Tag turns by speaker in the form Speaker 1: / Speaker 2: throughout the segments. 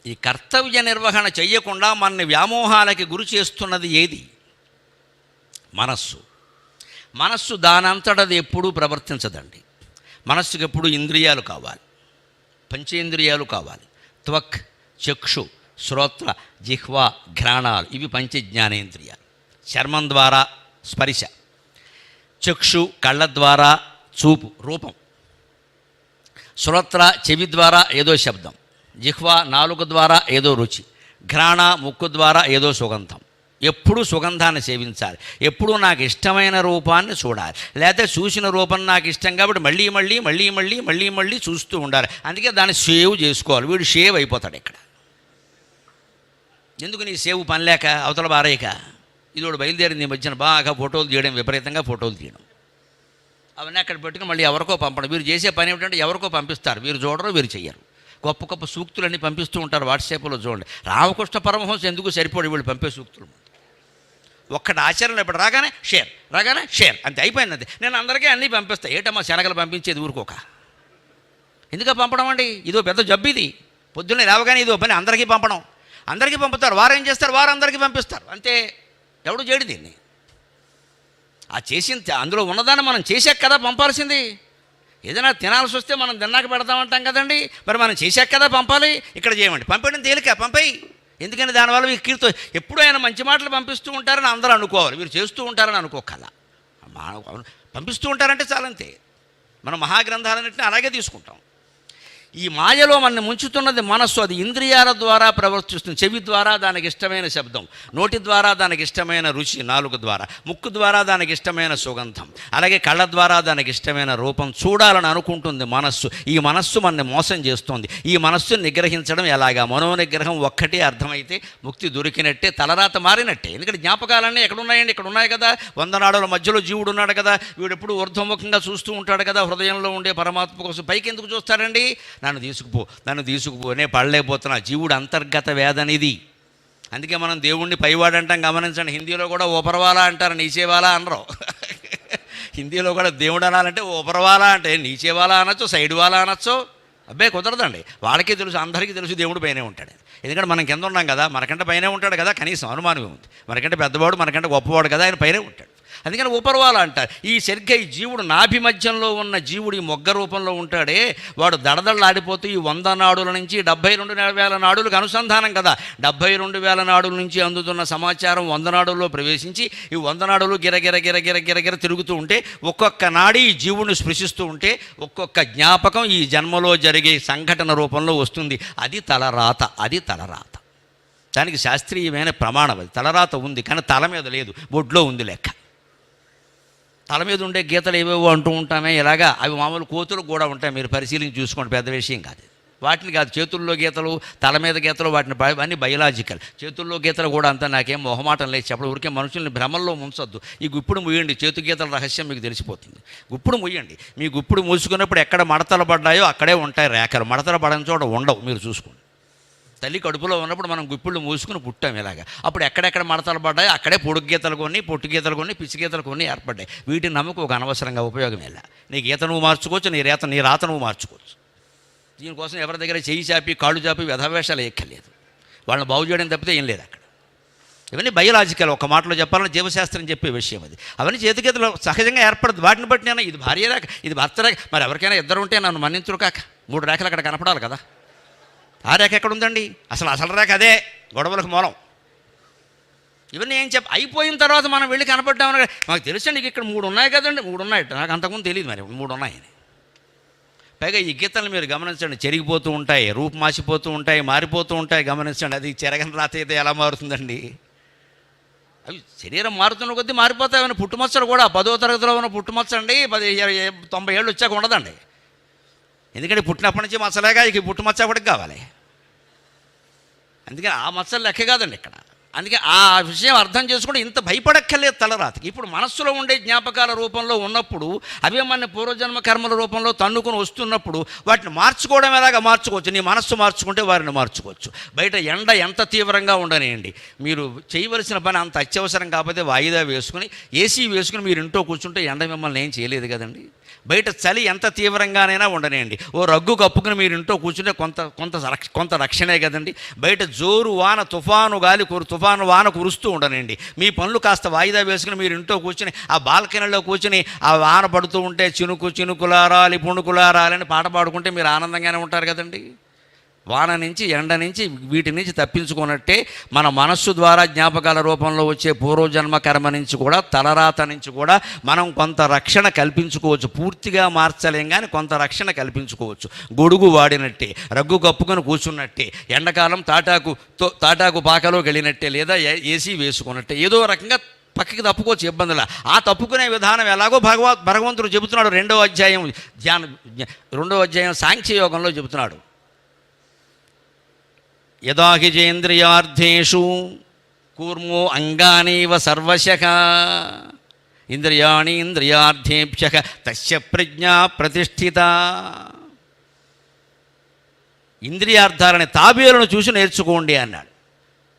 Speaker 1: ఈ కర్తవ్య నిర్వహణ చెయ్యకుండా మనని వ్యామోహాలకి గురి చేస్తున్నది ఏది? మనస్సు. మనస్సు దానంతటది ఎప్పుడూ ప్రవర్తించదండి. మనస్సుకి ఎప్పుడు ఇంద్రియాలు కావాలి, పంచేంద్రియాలు కావాలి. త్వక్, చక్షు, శ్రోత్ర, జిహ్వ, ఘ్రాణాలు, ఇవి పంచజ్ఞానేంద్రియాలు. చర్మం ద్వారా స్పర్శ, చక్షు కళ్ళ ద్వారా చూపు రూపం, శ్రోత్ర చెవి ద్వారా ఏదో శబ్దం, జిహ్వ నాలుక ద్వారా ఏదో రుచి, ఘ్రాణ ముక్కు ద్వారా ఏదో సుగంధం. ఎప్పుడూ సుగంధాన్ని సేవించాలి, ఎప్పుడూ నాకు ఇష్టమైన రూపాన్ని చూడాలి. లేకపోతే చూసిన రూపం నాకు ఇష్టం కాబట్టి మళ్ళీ మళ్ళీ మళ్ళీ మళ్ళీ మళ్ళీ మళ్ళీ చూస్తూ ఉండాలి. అందుకే దాన్ని సేవ్ చేసుకోవాలి. వీడు షేవ్ అయిపోతాడు ఇక్కడ. ఎందుకు నీ సేవ్ పనిలేక అవతల బారేయక? ఇదోడు బయలుదేరింది ఈ మధ్యన బాగా ఫోటోలు తీయడం, విపరీతంగా ఫోటోలు తీయడం, అవన్నీ అక్కడ పెట్టుకుని మళ్ళీ ఎవరికో పంపడం. వీరు చేసే పని ఏమిటంటే ఎవరికో పంపిస్తారు, వీరు చూడరు, వీరు చెయ్యరు. గొప్ప గొప్ప సూక్తులన్నీ పంపిస్తూ ఉంటారు వాట్సాప్లో. చూడండి, రామకృష్ణ పరమహంస ఎందుకు సరిపోడు వీళ్ళు పంపే సూక్తులు. ఒక్కటి ఆచరణ ఇప్పుడు రాగానే షేర్, రాగానే షేర్, అంతే అయిపోయింది. అంతే. నేను అందరికీ అన్నీ పంపిస్తాను. ఏటమ్మా శనగలు పంపించేది ఊరుకోక? ఎందుకు పంపడం అండి? ఇదో పెద్ద జబ్బు ఇది. పొద్దున్నే లేవగానే ఇదో పని అందరికీ పంపడం. అందరికీ పంపుతారు, వారు ఏం చేస్తారు, వారు అందరికీ పంపిస్తారు. అంతే. ఎవడు చేయడు దీన్ని. ఆ చేసిన అందులో ఉన్నదాన్ని మనం చేసాక కదా పంపాల్సింది. ఏదైనా తినాల్సి వస్తే మనం తిన్నాక పెడతామంటాం కదండి, మరి మనం చేసాక కదా పంపాలి. ఇక్కడ చేయమండి, పంపేయడం తేలిక, పంపేయి. ఎందుకని దానివల్ల మీకు కీర్తి. ఎప్పుడు ఆయన మంచి మాటలు పంపిస్తూ ఉంటారని అందరూ అనుకోవాలి, మీరు చేస్తూ ఉంటారని అనుకోకల. పంపిస్తూ ఉంటారంటే చాలంతే. మనం మహాగ్రంథాలన్నింటినీ అలాగే తీసుకుంటాం. ఈ మాయలో మనల్ని ముంచుతున్నది మనస్సు. అది ఇంద్రియాల ద్వారా ప్రవర్తిస్తుంది. చెవి ద్వారా దానికి ఇష్టమైన శబ్దం, నోటి ద్వారా దానికి ఇష్టమైన రుచి, నాలుక ద్వారా, ముక్కు ద్వారా దానికి ఇష్టమైన సుగంధం, అలాగే కళ్ళ ద్వారా దానికి ఇష్టమైన రూపం చూడాలని అనుకుంటుంది మనస్సు. ఈ మనస్సు మనల్ని మోసం చేస్తుంది. ఈ మనస్సును నిగ్రహించడం ఎలాగా? మనోనిగ్రహం ఒక్కటే అర్థమైతే ముక్తి దొరికినట్టే, తలరాత మారినట్టే. ఎందుకంటే జ్ఞాపకాలన్నీ ఎక్కడున్నాయండి? ఇక్కడ ఉన్నాయి కదా. 100 నాడుల మధ్యలో జీవుడు ఉన్నాడు కదా. వీడు ఎప్పుడు ఊర్ధ్వముఖంగా చూస్తూ ఉంటాడు కదా. హృదయంలో ఉండే పరమాత్మ కోసం పైకి ఎందుకు చూస్తాడండి? నన్ను తీసుకుపో, నేను పడలేకపోతున్నా. జీవుడు అంతర్గత వేదనిది. అందుకే మనం దేవుణ్ణి పైవాడు అంటాం. గమనించండి, హిందీలో కూడా ఓపరవాలా అంటారు, నీచేవాలా అనరు. హిందీలో కూడా దేవుడు అనాలంటే ఓపరవాలా అంటే నీచేవాలా అనొచ్చు, సైడ్ వాలా అనొచ్చు. అబ్బాయి కుదరదండి. వాళ్ళకే తెలుసు, అందరికీ తెలుసు దేవుడు పైనే ఉంటాడు. ఎందుకంటే మనం కింద ఉన్నాం కదా, మనకంటే పైనే ఉంటాడు కదా. కనీసం అనుమానమే ఉంది. మనకంటే పెద్దవాడు, మనకంటే గొప్పవాడు కదా, ఆయన పైనే ఉంటాడు. అందుకని ఉపరవాల అంటారు. ఈ సరిగ్గా ఈ జీవుడు నాభి మధ్యంలో ఉన్న జీవుడు ఈ మొగ్గ రూపంలో ఉంటాడే, వాడు దడదళ్ళాడిపోతూ ఈ 100 నాడుల నుంచి 72,000 నాడులకు అనుసంధానం కదా. 72,000 నాడుల నుంచి అందుతున్న సమాచారం 100 నాడుల్లో ప్రవేశించి ఈ 100 నాడులు గిరగిర తిరుగుతూ ఉంటే, ఒక్కొక్క నాడి ఈ జీవుని స్పృశిస్తూ ఉంటే ఒక్కొక్క జ్ఞాపకం ఈ జన్మలో జరిగే సంఘటన రూపంలో వస్తుంది. అది తలరాత. అది తలరాత. దానికి శాస్త్రీయమైన ప్రమాణం. అది తలరాత ఉంది, కానీ తల మీద లేదు, బొడ్లో ఉంది లెక్క. తల మీద ఉండే గీతలు ఏవేవో అంటూ ఉంటామే ఇలాగా, అవి మామూలు కోతులకు కూడా ఉంటాయి. మీరు పరిశీలించి చూసుకోండి, పెద్ద విషయం కాదు. వాటిని కాదు, చేతుల్లో గీతలు, తల మీద గీతలు, వాటిని అన్నీ బయలాజికల్. చేతుల్లో గీతలు కూడా అంతా నాకేం మొహమాటం లేదు చెప్పడం. ఊరికే మనుషుల్ని భ్రమల్లో ముంచొద్దు. ఈ గుప్పుడు ముయ్యండి, చేతు గీతల రహస్యం మీకు తెలిసిపోతుంది. గుప్పుడు ముయ్యండి. మీ గుప్పుడు మూసుకున్నప్పుడు ఎక్కడ మడతలు పడ్డాయో అక్కడే ఉంటాయి రేఖలు. మడతలు పడని చోట ఉండవు, మీరు చూసుకోండి. తల్లి కడుపులో ఉన్నప్పుడు మనం గుప్పిళ్ళు మూసుకుని పుట్టాం ఇలాగా. అప్పుడు ఎక్కడెక్కడ మడతలు పడ్డాయో అక్కడే పొడుగు గీతలు కొన్ని, పొట్టు గీతలు కొన్ని, పిచ్చి గీతలు కొన్ని ఏర్పడ్డాయి. వీటిని నమ్మకం ఒక అనవసరంగా ఉపయోగం ఎలా. నీ గీత నువ్వు మార్చుకోవచ్చు, నీ రాత నువ్వు మార్చుకోవచ్చు. దీనికోసం ఎవరి దగ్గర చెయ్యి చాపి కాళ్ళు చాపి వ్యధవేషాలు ఎక్కలేదు. వాళ్ళని బాగు చేయడం తప్పితే ఏం లేదు అక్కడ. ఇవన్నీ బయోలాజికల్. ఒక మాటలో చెప్పాలని జీవశాస్త్రం చెప్పే విషయం అది. అవన్నీ చేతిగీతలు సహజంగా ఏర్పడదు. వాటిని బట్టి నేను ఇది భార్య రేఖ, ఇది భర్త రేఖ. మరి ఎవరికైనా ఇద్దరు ఉంటే నన్ను మన్నించురు కాక 3 రేఖలు అక్కడ కనపడాలి కదా. ఆ రేఖ ఎక్కడ ఉందండి? అసలు రేఖ అదే గొడవలకు మూలం. ఇవన్నీ ఏం అయిపోయిన తర్వాత మనం వెళ్ళి కనపడ్డామని మాకు తెలుసండి. ఇక్కడ 3 ఉన్నాయి కదండి. 3 ఉన్నాయి. నాకు అంతకుముందు తెలియదు మరి 3 ఉన్నాయని. పైగా ఈ గీతలు మీరు గమనించండి, చెరిగిపోతూ ఉంటాయి, రూపు మాసిపోతూ ఉంటాయి, మారిపోతూ ఉంటాయి. గమనించండి, అది చెరగని రాత అయితే ఎలా మారుతుందండి? అవి శరీరం మారుతున్న కొద్దీ మారిపోతాయి. పుట్టుమచ్చలు కూడా 10వ తరగతిలో ఉన్న పుట్టుమచ్చండి 90 ఏళ్ళు వచ్చాక ఉండదండి. ఎందుకంటే పుట్టినప్పటి నుంచి మచ్చలేగా, ఇక పుట్టుమచ్చ ఒకటికి కావాలి. అందుకని ఆ మచ్చలు లెక్క కాదండి ఇక్కడ. అందుకే ఆ విషయం అర్థం చేసుకుంటే ఇంత భయపడక్కర్లేదు తలరాతకి. ఇప్పుడు మనస్సులో ఉండే జ్ఞాపకాల రూపంలో ఉన్నప్పుడు అవే మన పూర్వజన్మ కర్మల రూపంలో తన్నుకొని వస్తున్నప్పుడు వాటిని మార్చుకోవడం ఎలాగా మార్చుకోవచ్చు. నీ మనస్సు మార్చుకుంటే వారిని మార్చుకోవచ్చు. బయట ఎండ ఎంత తీవ్రంగా ఉండనియండి, మీరు చేయవలసిన పని అంత అత్యవసరం కాకపోతే వాయిదా వేసుకుని ఏసీ వేసుకుని మీరు ఇంట్లో కూర్చుంటే ఎండ మిమ్మల్ని ఏం చేయలేదు కదండి. బయట చలి ఎంత తీవ్రంగానైనా ఉండనియండి, ఓ రగ్గు కప్పుకుని మీరు ఇంట్లో కూర్చుంటే కొంత రక్షణే కదండి. బయట జోరు వాన తుఫాను గాలి తుఫాను వాన కురుస్తూ ఉండనండి, మీ పనులు కాస్త వాయిదా వేసుకుని మీరు ఇంట్లో కూర్చుని ఆ బాల్కనీలో కూర్చుని ఆ వాన పడుతూ ఉంటే చినుకు చినుకులారాలి పుణుకులారాలని పాట పాడుకుంటే మీరు ఆనందంగానే ఉంటారు కదండి. వాన నుంచి ఎండ నుంచి వీటి నుంచి తప్పించుకున్నట్టే మన మనస్సు ద్వారా జ్ఞాపకాల రూపంలో వచ్చే పూర్వజన్మ కర్మ నుంచి కూడా తలరాత నుంచి కూడా మనం కొంత రక్షణ కల్పించుకోవచ్చు. పూర్తిగా మార్చలేం కానీ కొంత రక్షణ కల్పించుకోవచ్చు. గొడుగు వాడినట్టే, రగ్గు కప్పుకొని కూర్చున్నట్టే, ఎండాకాలం తాటాకు పాకలోకి వెళ్ళినట్టే, లేదా ఏసీ వేసుకున్నట్టే ఏదో రకంగా పక్కకి తప్పుకోవచ్చు ఇబ్బందుల. ఆ తప్పుకునే విధానం ఎలాగో భగవంతుడు చెబుతున్నాడు. రెండవ అధ్యాయం సాంఖ్యయోగంలో చెబుతున్నాడు. యదా హిజేంద్రియార్థేషు కూర్మో అంగానీవ సర్వశః ఇంద్రియాణి ఇంద్రియార్థేభ్యః తస్య ప్రజ్ఞా ప్రతిష్ఠిత. ఇంద్రియార్థాలని తాబేలును చూసి నేర్చుకోండి అన్నాడు.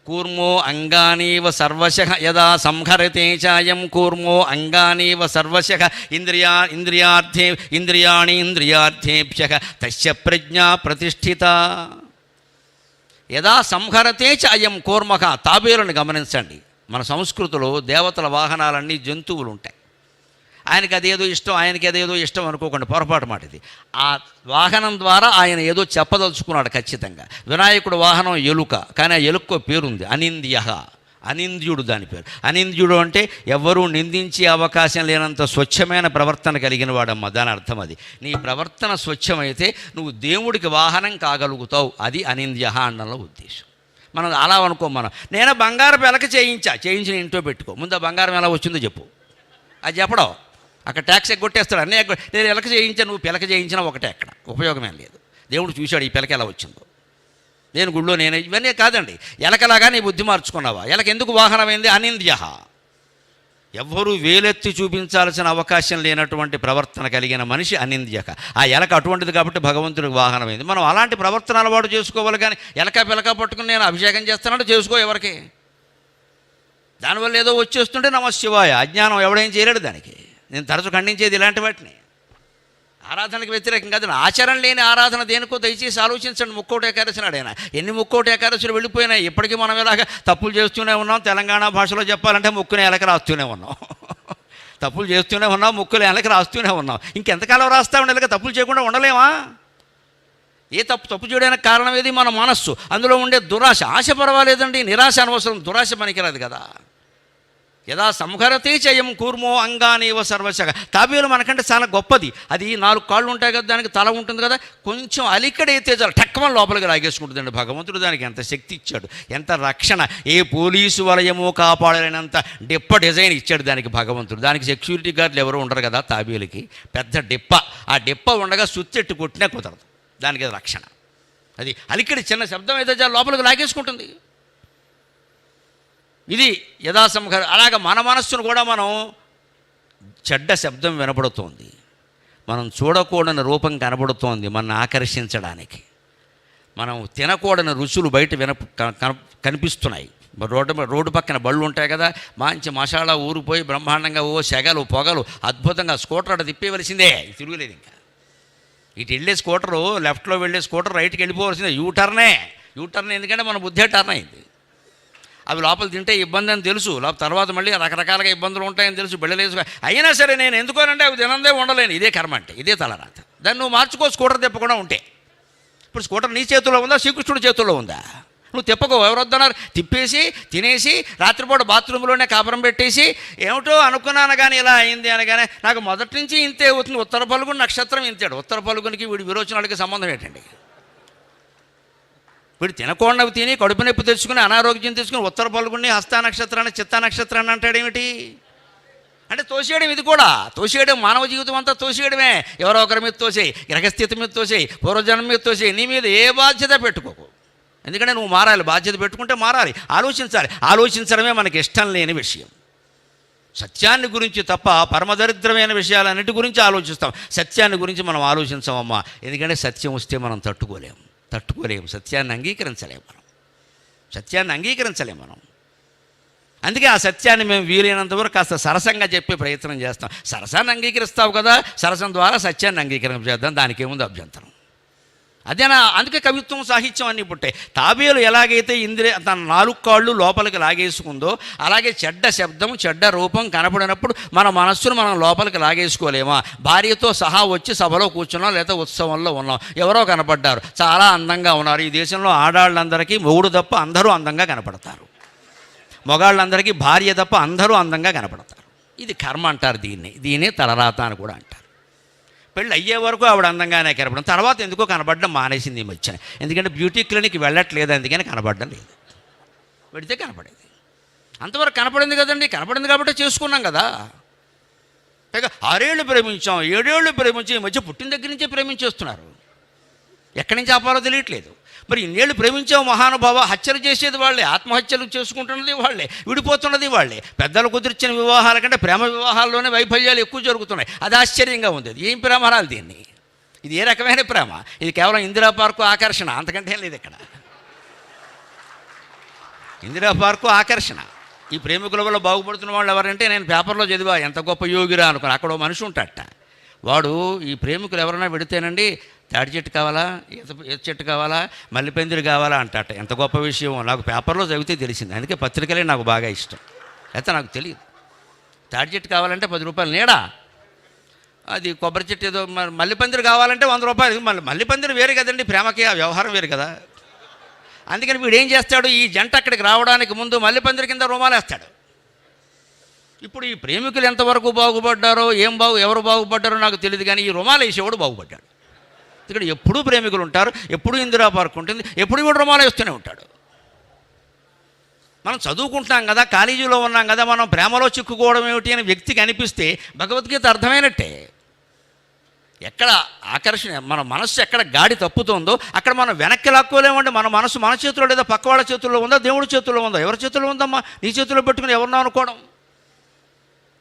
Speaker 1: కూర్మో అంగానీవ సర్వశః యదా సంహరతే చాయం కూర్మో అంగానీవ సర్వశః ఇంద్రియాణి ఇంద్రియార్థేభ్యః తస్య ప్రజ్ఞా ప్రతిష్ఠిత. యదా సంహరతే చ అయం కూర్మః. తాబేలుని గమనించండి. మన సంస్కృతిలో దేవతల వాహనాలన్నీ జంతువులు ఉంటాయి. ఆయనకి అదేదో ఇష్టం, ఆయనకి అదేదో ఇష్టం అనుకోకండి, పొరపాటు మాట ఇది. ఆ వాహనం ద్వారా ఆయన ఏదో చెప్పదలుచుకున్నాడు ఖచ్చితంగా. వినాయకుడు వాహనం ఎలుక, కానీ ఆ ఎలుకో పేరుంది, అనింద్యః. అనింద్యుడు దాని పేరు. అనింద్యుడు అంటే ఎవ్వరూ నిందించే అవకాశం లేనంత స్వచ్ఛమైన ప్రవర్తన కలిగిన వాడమ్మ, దాని అర్థం అది. నీ ప్రవర్తన స్వచ్ఛమైతే నువ్వు దేవుడికి వాహనం కాగలుగుతావు. అది అనింద్య అనడంలో ఉద్దేశం. మనం అలా అనుకో, నేను బంగారం ఎలక చేయించిన ఇంట్లో పెట్టుకో, ముందు ఆ బంగారం ఎలా వచ్చిందో చెప్పు. అది చెప్పడం అక్కడ ట్యాక్స్ ఎగ్గొట్టేస్తాడు. అన్నీ నేను ఎలక చేయించాను, నువ్వు పిలక చేయించినా ఒకటే, అక్కడ ఉపయోగమేం లేదు. దేవుడు చూశాడు ఈ పిలక ఎలా వచ్చిందో. నేను గుళ్ళో ఇవన్నీ కాదండి. ఎలకలాగా నీ బుద్ధి మార్చుకున్నావా? ఎలక ఎందుకు వాహనమైంది? అనింద్య. ఎవ్వరూ వేలెత్తి చూపించాల్సిన అవకాశం లేనటువంటి ప్రవర్తన కలిగిన మనిషి అనింద్యక. ఆ ఎలక అటువంటిది కాబట్టి భగవంతుడికి వాహనమైంది. మనం అలాంటి ప్రవర్తన అలవాటు చేసుకోవాలి. కానీ ఎలక పిలక పట్టుకుని నేను అభిషేకం చేస్తానంటే చేసుకో, ఎవరికి దానివల్ల ఏదో వచ్చేస్తుంటే నమశివాయ. అజ్ఞానం ఎవడేం చేయలేడు దానికి. నేను తరచు ఖండించేది ఇలాంటి వాటిని. ఆరాధనకు వ్యతిరేకం కాదు. ఆచరణ లేని ఆరాధన దేనికో దయచేసి ఆలోచించండి. ముక్కోటి ఏకాదశి నాడు ఆయన ఎన్ని ముక్కోటి ఏకాదశులు వెళ్ళిపోయినాయి. ఇప్పటికీ మనం ఇలాగ తప్పులు చేస్తూనే ఉన్నాం. తెలంగాణ భాషలో చెప్పాలంటే ముక్కుని ఎలక రాస్తూనే ఉన్నాం. తప్పులు చేస్తూనే ఉన్నాం, ముక్కులు ఎలక రాస్తూనే ఉన్నాం. ఇంకెంతకాలం రాస్తామని ఇలాగ తప్పులు చేయకుండా ఉండలేమా? ఏ తప్పు చేయడానికి కారణం ఏది? మన మనస్సు, అందులో ఉండే దురాశ. ఆశ పర్వాలేదండి, నిరాశ అనవసరం, దురాశ పనికిరాదు కదా. యదా సంహరతే చయం కూర్మో అంగానేవ సర్వశః. తాబేలు మనకంటే చాలా గొప్పది. అది 4 కాళ్ళు ఉంటాయి కదా, దానికి తల ఉంటుంది కదా, కొంచెం అలిక్కడైతే చాలు టక్కమని లోపలికి లాగేసుకుంటుందండి. భగవంతుడు దానికి ఎంత శక్తి ఇచ్చాడు, ఎంత రక్షణ. ఏ పోలీసు వలయమో కాపాడలేనంత డిప్ప డిజైన్ ఇచ్చాడు దానికి భగవంతుడు. దానికి సెక్యూరిటీ గార్డులు ఎవరు ఉండరు కదా తాబేలుకి, పెద్ద డిప్ప. ఆ డిప్ప ఉండగా సుత్తెట్టు కొట్టినా కుదరదు, దానికి రక్షణ. అది అలిక్కడి చిన్న శబ్దం అయితే చాలు లోపలికి లాగేసుకుంటుంది. ఇది యథాసంహర. అలాగ మన మనస్సును కూడా మనం చెడ్డ శబ్దం వినపడుతోంది, మనం చూడకూడని రూపం కనబడుతోంది మనల్ని ఆకర్షించడానికి, మనం తినకూడని రుచులు బయట కనిపిస్తున్నాయి. రోడ్డు పక్కన బళ్ళు ఉంటాయి కదా, మంచి మసాలా ఊరిపోయి బ్రహ్మాండంగా సెగలు పొగలు అద్భుతంగా. స్కూటర్ అటు తిప్పేవలసిందే, తిరుగులేదు ఇంకా. ఇటు వెళ్ళే స్కూటరు, లెఫ్ట్లో వెళ్ళే స్కూటర్ రైట్కి వెళ్ళిపోవలసిందే. యూటర్న్ ఎందుకంటే మన బుద్ధే టర్న్ అయింది. అవి లోపల తింటే ఇబ్బంది అని తెలుసు, తర్వాత మళ్ళీ రకరకాలుగా ఇబ్బందులు ఉంటాయని తెలుసు, బిళ్ళలేసు. అయినా సరే నేను ఎందుకోనంటే అవి తినందే ఉండలేను. ఇదే కర్మ అంటే, ఇదే తలరాత. దాన్ని నువ్వు మార్చుకో, స్కూటర్ తిప్పకుండా ఉంటే. ఇప్పుడు స్కూటర్ నీ చేతుల్లో ఉందా, శ్రీకృష్ణుడి చేతుల్లో ఉందా? నువ్వు తిప్పకో, ఎవరు వద్దన్నారు? తిప్పేసి తినేసి రాత్రిపూట బాత్రూంలోనే కాపురం పెట్టేసి ఏమిటో అనుకున్నాను కానీ ఇలా అయింది అనగానే నాకు మొదటి నుంచి ఇంతే అవుతుంది. ఉత్తర పలుగుని నక్షత్రం ఇంతాడు. ఉత్తర పలుగునికి వీడి విరోచనాలకి సంబంధం ఏంటండి? వీడు తినకూడనవి తిని కడుపు నొప్పి తెచ్చుకుని అనారోగ్యం తెచ్చుకుని ఉత్తర పలుగుని హస్త నక్షత్రాన్ని చిత్త నక్షత్రాన్ని అంటాడేమిటి? అంటే తోసేయడం. ఇది కూడా తోసేయడం. మానవ జీవితం అంతా తోసేయడమే. ఎవరో ఒకరి మీద తోసేయి, గ్రహస్థితి మీద తోసేయి, పూర్వజన్మ మీద తోసేయి. నీ మీద ఏ బాధ్యత పెట్టుకోకు. ఎందుకంటే నువ్వు మారాలి, బాధ్యత పెట్టుకుంటే మారాలి, ఆలోచించాలి. ఆలోచించడమే మనకి ఇష్టం లేని విషయం. సత్యాన్ని గురించి తప్ప పరమదరిద్రమైన విషయాలన్నిటి గురించి ఆలోచిస్తాం, సత్యాన్ని గురించి మనం ఆలోచించమమ్మా. ఎందుకంటే సత్యం వస్తే మనం తట్టుకోలేము, సత్యాన్ని అంగీకరించలేము మనం. అందుకే ఆ సత్యాన్ని మేము వీలైనంత వరకు కాస్త సరసంగా చెప్పే ప్రయత్నం చేస్తాం. సరసాన్ని అంగీకరిస్తావు కదా, సరసం ద్వారా సత్యాన్ని అంగీకరించేద్దాం, దానికి ఏముంది అభ్యంతరం. అదేనా, అందుకే కవిత్వం సాహిత్యం అన్నీ పుట్టాయి. తాబేలు ఎలాగైతే తన 4 కాళ్ళు లోపలికి లాగేసుకుందో, అలాగే చెడ్డ శబ్దం, చెడ్డ రూపం కనపడినప్పుడు మన మనస్సును మనం లోపలికి లాగేసుకోలేమా? భార్యతో సహా వచ్చి సభలో కూర్చున్నాం, లేదా ఉత్సవంలో ఉన్నాం, ఎవరో కనపడ్డారు, చాలా అందంగా ఉన్నారు. ఈ దేశంలో ఆడాళ్ళందరికీ మొగుడు తప్ప అందరూ అందంగా కనపడతారు, మగాళ్ళందరికీ భార్య తప్ప అందరూ అందంగా కనపడతారు. ఇది కర్మ అంటారు, దీన్నే తలరాత అని కూడా అంటారు. పెళ్ళి అయ్యే వరకు ఆవిడ అందంగానే కనపడడం, తర్వాత ఎందుకో కనపడడం మానేసింది ఈ మధ్యన. ఎందుకంటే బ్యూటీ క్లినిక్ వెళ్ళట్లేదు, అందుకని కనపడడం లేదు. పెడితే కనపడేది, అంతవరకు కనపడింది కదండి, కనపడింది కాబట్టి చేసుకున్నాం కదా. పైగా 6 ఏళ్ళు ప్రేమించాం, 7 ఏళ్ళు ప్రేమించి ఈ మధ్య పుట్టిన దగ్గర నుంచే ప్రేమించేస్తున్నారు. ఎక్కడి నుంచి ఆపాలో తెలియట్లేదు. మరి ఇన్నేళ్ళు ప్రేమించావు మహానుభావ, హత్యలు చేసేది వాళ్ళే, ఆత్మహత్యలు చేసుకుంటున్నది వాళ్ళే, విడిపోతున్నది వాళ్ళే. పెద్దలు కుదిర్చిన వివాహాల కంటే ప్రేమ వివాహాల్లోనే వైఫల్యాలు ఎక్కువ జరుగుతున్నాయి. అది ఆశ్చర్యంగా ఉంది. ఏం ప్రేమ అనాలి దీన్ని? ఇది ఏ రకమైన ప్రేమ? ఇది కేవలం ఇందిరా పార్కు ఆకర్షణ, అంతకంటే లేదు ఇక్కడ. ఇందిరా పార్కు ఆకర్షణ. ఈ ప్రేమికుల వల్ల బాగుపడుతున్న వాళ్ళు ఎవరంటే, నేను పేపర్లో చదివా, ఎంత గొప్ప యోగిరా అనుకుని. అక్కడ మనిషి ఉంటాడట, వాడు ఈ ప్రేమికులు ఎవరైనా పెడితేనండి, తాడి చెట్టు కావాలా, ఈత చెట్టు కావాలా, మల్లెపందిరి కావాలా అంటాట. ఎంత గొప్ప విషయం, నాకు పేపర్లో చదివితే తెలిసింది. అందుకే పత్రికలే నాకు బాగా ఇష్టం, అయితే నాకు తెలియదు. తాడి చెట్టు కావాలంటే 10 రూపాయలు నీడ, అది కొబ్బరి చెట్టు ఏదో, మల్లెపందిరి కావాలంటే 100 రూపాయలు. మల్లెపందిరి వేరు కదండి, ప్రేమకి ఆ వ్యవహారం వేరు కదా. అందుకని వీడు ఏం చేస్తాడు, ఈ జంట అక్కడికి రావడానికి ముందు మల్లెపందిరి కింద రుమాలేస్తాడు. ఇప్పుడు ఈ ప్రేమికులు ఎంతవరకు బాగుపడ్డారో, ఎవరు బాగుపడ్డారో నాకు తెలియదు, కానీ ఈ రుమాలు వేసేవాడు బాగుపడ్డాడు. ఇక్కడ ఎప్పుడూ ప్రేమికులు ఉంటారు, ఎప్పుడూ ఇందిరా పార్క్ ఉంటుంది, ఎప్పుడు కూడా రుమాలు వేస్తూనే ఉంటాడు. మనం చదువుకుంటున్నాం కదా, కాలేజీలో ఉన్నాం కదా, మనం ప్రేమలో చిక్కుకోవడం ఏమిటి అని వ్యక్తికి అనిపిస్తే భగవద్గీత అర్థమైనట్టే. ఎక్కడ ఆకర్షణ, మన మనస్సు ఎక్కడ గాడి తప్పుతుందో అక్కడ మనం వెనక్కి లాక్కోలేమండి. మన మనసు మన చేతిలో లేదా పక్క వాళ్ళ చేతుల్లో ఉందా, దేవుడి చేతుల్లో ఉందా? ఎవరి చేతుల్లో ఉందమ్మా? నీ చేతుల్లో పెట్టుకుని ఎవరినో అనుకోవడం.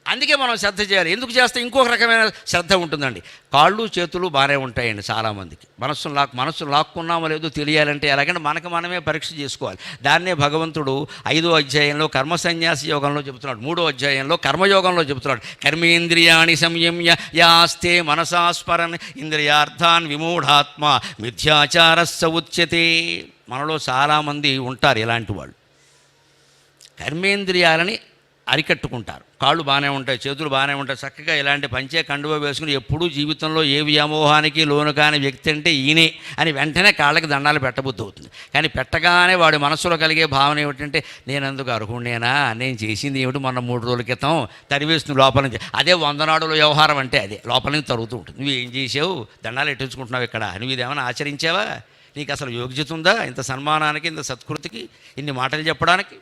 Speaker 1: అందుకే మనం శ్రద్ధ చేయాలి. ఎందుకు చేస్తే ఇంకొక రకమైన శ్రద్ధ ఉంటుందండి. కాళ్ళు చేతులు బాగానే ఉంటాయండి చాలామందికి. మనస్సును లాక్కున్నామో లేదో తెలియాలంటే ఎలాగంటే మనకు మనమే పరీక్ష చేసుకోవాలి. దాన్నే భగవంతుడు 5వ అధ్యాయంలో కర్మ సన్యాసి యోగంలో చెబుతున్నాడు, 3వ అధ్యాయంలో కర్మయోగంలో చెబుతున్నాడు. కర్మేంద్రియాణి సంయమ్య యాస్తే మనసా స్మరన్ ఇంద్రియార్థాన్ విమూఢాత్మ మిథ్యాచారస్స ఉచ్యతే. మనలో చాలామంది ఉంటారు ఇలాంటి వాళ్ళు. కర్మేంద్రియాలని అరికట్టుకుంటారు, కాళ్ళు బాగానే ఉంటాయి, చేతులు బాగానే ఉంటాయి, చక్కగా ఇలాంటి పంచే కండువ వేసుకుని ఎప్పుడూ జీవితంలో ఏ వ్యామోహానికి లోను కాని వ్యక్తి అంటే ఈయనే అని వెంటనే కాళ్ళకి దండాలు పెట్టబుద్ధి అవుతుంది. కానీ పెట్టగానే వాడి మనసులో కలిగే భావన ఏమిటంటే, నేను అందుకు అర్హుణ్ణేనా, నేను చేసింది ఏమిటి మొన్న 3 రోజుల క్రితం తరివేస్తుంది లోపల నుంచి. అదే 100 నాడుల వ్యవహారం అంటే అదే లోపల నుంచి తరుగుతూ ఉంటుంది. నువ్వు ఏం చేసావు, దండాలు ఎట్టించుకుంటున్నావు ఇక్కడ, నువ్వు ఇదేమైనా ఆచరించావా, నీకు అసలు యోగ్యత ఉందా ఇంత సన్మానానికి, ఇంత సత్కృతికి, ఇన్ని మాటలు చెప్పడానికి?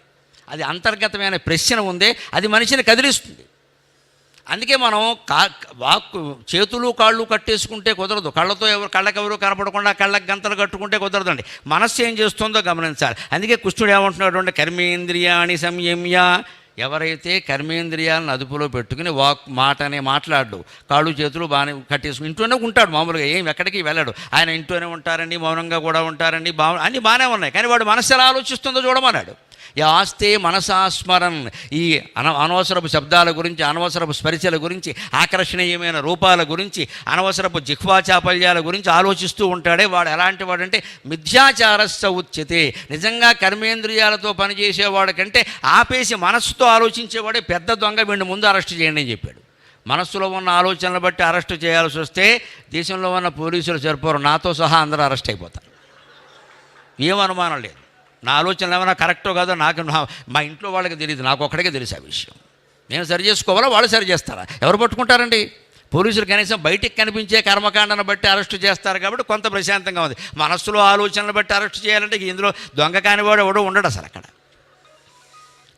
Speaker 1: అది అంతర్గతమైన ప్రశ్న ఉందే, అది మనిషిని కదిలిస్తుంది. అందుకే మనం చేతులు కాళ్ళు కట్టేసుకుంటే కుదరదు, కళ్ళకెవరు కనపడకుండా కళ్ళకి గంతలు కట్టుకుంటే కుదరదండి. మనస్సు ఏం చేస్తుందో గమనించాలి. అందుకే కృష్ణుడు ఏమంటున్నాడు అంటే, కర్మేంద్రియాణి సంయమ్య. ఎవరైతే కర్మేంద్రియాలను అదుపులో పెట్టుకుని మాటనే మాట్లాడు, కాళ్ళు చేతులు బాగానే కట్టేసుకుని ఇంట్లోనే ఉంటాడు, మామూలుగా ఏం ఎక్కడికి వెళ్ళాడు. ఆయన ఇంట్లోనే ఉంటారండి, మౌనంగా కూడా ఉంటారండి, అన్నీ బాగానే ఉన్నాయి. కానీ వాడు మనస్సు ఎలా ఆలోచిస్తుందో చూడమన్నాడు. యాస్తే మనసాస్మరన్. ఈ అనవసరపు శబ్దాల గురించి, అనవసరపు స్పర్శల గురించి, ఆకర్షణీయమైన రూపాల గురించి, అనవసరపు జిహ్వాచాపల్యాల గురించి ఆలోచిస్తూ ఉంటాడే వాడు ఎలాంటి వాడంటే మిథ్యాచారస్స ఉచ్యతే. నిజంగా కర్మేంద్రియాలతో పనిచేసేవాడు కంటే ఆపేసి మనస్సుతో ఆలోచించేవాడే పెద్ద దొంగ, వీడిని ముందు అరెస్ట్ చేయండి అని చెప్పాడు. మనస్సులో ఉన్న ఆలోచనలు బట్టి అరెస్ట్ చేయాల్సి వస్తే దేశంలో ఉన్న పోలీసులు సరిపోరు, నాతో సహా అందరూ అరెస్ట్ అయిపోతారు. ఏం అనుమానం లేదు. నా ఆలోచనలు ఏమైనా కరెక్టో కాదో మా ఇంట్లో వాళ్ళకి తెలియదు, నాకు ఒక్కడికే తెలుసు ఆ విషయం. నేను సరి చేసుకోవాలా, వాళ్ళు సరి చేస్తారా? ఎవరు పట్టుకుంటారండి? పోలీసులు కనీసం బయటికి కనిపించే కర్మకాండను బట్టి అరెస్టు చేస్తారు కాబట్టి కొంత ప్రశాంతంగా ఉంది. మనస్సులో ఆలోచనలు బట్టి అరెస్టు చేయాలంటే ఇందులో దొంగ కానివాడు ఎవడో ఉండడు అసలు అక్కడ.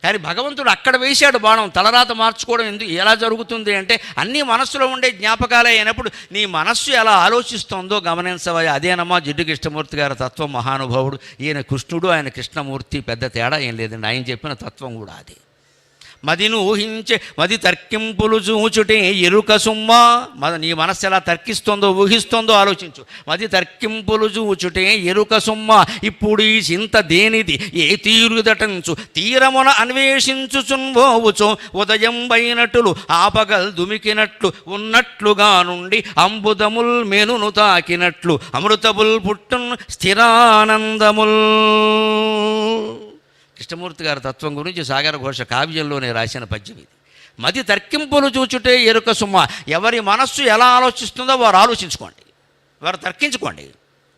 Speaker 1: కానీ భగవంతుడు అక్కడ వేశాడు బాణం. తలరాత మార్చుకోవడం ఎందుకు ఎలా జరుగుతుంది అంటే అన్నీ మనస్సులో ఉండే జ్ఞాపకాలే అయినప్పుడు నీ మనస్సు ఎలా ఆలోచిస్తుందో గమనించవయ్యా. అదేనమ్మా జిడ్డు కృష్ణమూర్తి గారి తత్వం. మహానుభావుడు. ఈయన కృష్ణుడు, ఆయన కృష్ణమూర్తి, పెద్ద తేడా ఏం లేదండి. ఆయన చెప్పిన తత్వం కూడా అది. మదిను ఊహించే మది తర్కింపులు చూచుటే ఎరుక సుమ్మా. నీ మనస్సు ఎలా తర్కిస్తుందో ఊహిస్తుందో ఆలోచించు. మది తర్కింపులు చూచుటే ఎరుక సుమ్మా. ఇప్పుడు ఈ చింత దేనిది ఏ తీరుదటంచు తీరమున అన్వేషించుచున్వోవుచో ఉదయం బైనట్లు ఆపగల్ దుమికినట్లు ఉన్నట్లుగా నుండి అంబుదముల్ మెనును తాకినట్లు అమృతముల్ పుట్టున్ స్థిరానందముల్. కృష్ణమూర్తి గారి తత్వం గురించి సాగర ఘోష కావ్యంలోనే రాసిన పద్యం ఇది. మది తర్కింపులు చూచుటే ఎరుక సుమ్మ. ఎవరి మనస్సు ఎలా ఆలోచిస్తుందో వారు ఆలోచించుకోండి, వారు తర్కించుకోండి.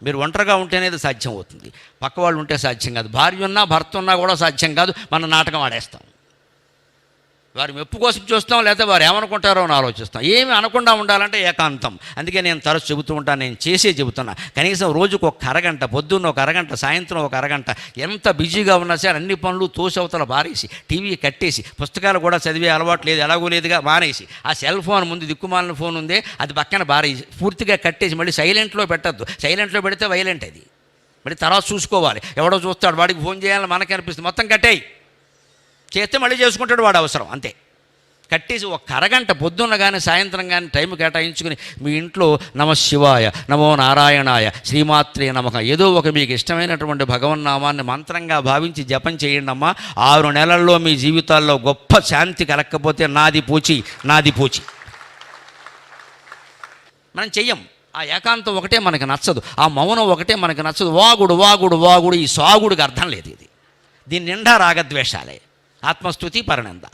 Speaker 1: మీరు ఒంటరిగా ఉంటేనేది సాధ్యం అవుతుంది, పక్క వాళ్ళు ఉంటే సాధ్యం కాదు. భార్య ఉన్నా భర్త ఉన్నా కూడా సాధ్యం కాదు. మనం నాటకం ఆడేస్తాం. వారి మెప్పు కోసం చూస్తాం, లేకపోతే వారు ఏమనుకుంటారో అని ఆలోచిస్తాం. ఏమి అనకుండా ఉండాలంటే ఏకాంతం. అందుకే నేను తరచు చెబుతూ ఉంటాను, నేను చెబుతున్నా. కనీసం రోజుకు ఒక అరగంట, పొద్దున్న ఒక అరగంట, సాయంత్రం ఒక అరగంట. ఎంత బిజీగా ఉన్నా సరే అన్ని పనులు తోసవతల బారేసి, టీవీ కట్టేసి, పుస్తకాలు కూడా చదివే అలవాటు లేదు, ఎలాగో లేదుగా, మానేసి ఆ సెల్ ఫోన్ ముందు దిక్కుమాలిన ఫోన్ ఉందే అది పక్కన బారేసి పూర్తిగా కట్టేసి మళ్ళీ సైలెంట్లో పెట్టద్దు. సైలెంట్లో పెడితే వైలెంట్ అది. మళ్ళీ తర్వాత చూసుకోవాలి, ఎవడో చూస్తాడు, వాడికి ఫోన్ చేయాలని మనకి అనిపిస్తుంది. మొత్తం కట్టేయి, చేస్తే మళ్ళీ చేసుకుంటాడు వాడు అవసరం, అంతే. కట్టేసి ఒక అరగంట పొద్దున్న కానీ సాయంత్రం కానీ టైం కేటాయించుకుని మీ ఇంట్లో నమ శివాయ, నమో నారాయణాయ, శ్రీమాత్రే నమః ఏదో ఒక మీకు ఇష్టమైనటువంటి భగవన్నామాన్ని మంత్రంగా భావించి జపం చేయండి అమ్మా. 6 నెలల్లో మీ జీవితాల్లో గొప్ప శాంతి కలగకపోతే నాది పూచి. మనం చెయ్యం. ఆ ఏకాంతం ఒకటే మనకు నచ్చదు, ఆ మౌనం ఒకటే మనకు నచ్చదు. వాగుడు ఈ సాగుడికి అర్థం లేదు. ఇది దీని నిండా రాగద్వేషాలే. ఆత్మస్తుతి పరనంద.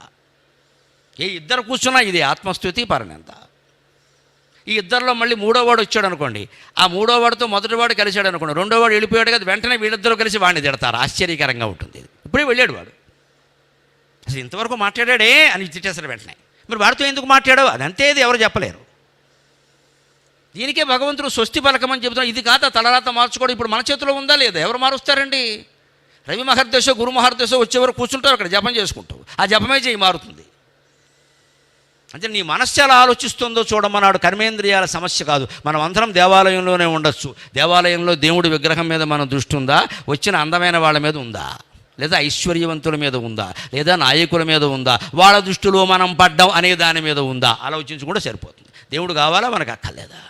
Speaker 1: ఏ ఇద్దరు కూర్చున్నా ఇది ఆత్మస్తుతి పరనంద. ఈ ఇద్దరిలో మళ్ళీ మూడోవాడు వచ్చాడు అనుకోండి, ఆ మూడోవాడితో మొదటివాడు కలిశాడు అనుకోండి, రెండోవాడు వెళ్ళిపోయాడు కదా, వెంటనే వీళ్ళిద్దరూ కలిసి వాడిని తిడతారు. ఆశ్చర్యకరంగా ఉంటుంది. ఇప్పుడే వెళ్ళాడు వాడు, అసలు ఇంతవరకు మాట్లాడాడే అని తిట్టేస్తారు వెంటనే. మరి వాడితో ఎందుకు మాట్లాడావు అదంతే, ఇది ఎవరు చెప్పలేరు. దీనికే భగవంతుడు స్వస్తి పలకమని చెబుతున్నాడు. ఇది కాదా తలరాత మార్చుకోవడం ఇప్పుడు మన చేతిలో ఉందా లేదా? ఎవరు మారుస్తారండి? రవి మహర్దశ గురు మహర్దశ వచ్చేవారు కూర్చుంటారు అక్కడ జపం చేసుకుంటావు, ఆ జపమే చేయి మారుతుంది. అంటే నీ మనస్సు ఎలా ఆలోచిస్తుందో చూడమన్నాడు. కర్మేంద్రియాల సమస్య కాదు. మనం అందరం దేవాలయంలోనే ఉండొచ్చు. దేవాలయంలో దేవుడి విగ్రహం మీద మన దృష్టి ఉందా? వచ్చిన అందమైన వాళ్ళ మీద ఉందా? లేదా ఐశ్వర్యవంతుల మీద ఉందా? లేదా నాయకుల మీద ఉందా? వాళ్ళ దృష్టిలో మనం పడ్డాం అనే దాని మీద ఉందా? ఆలోచించుకుంటే సరిపోతుంది. దేవుడు కావాలా మనకు అక్కర్లేదా?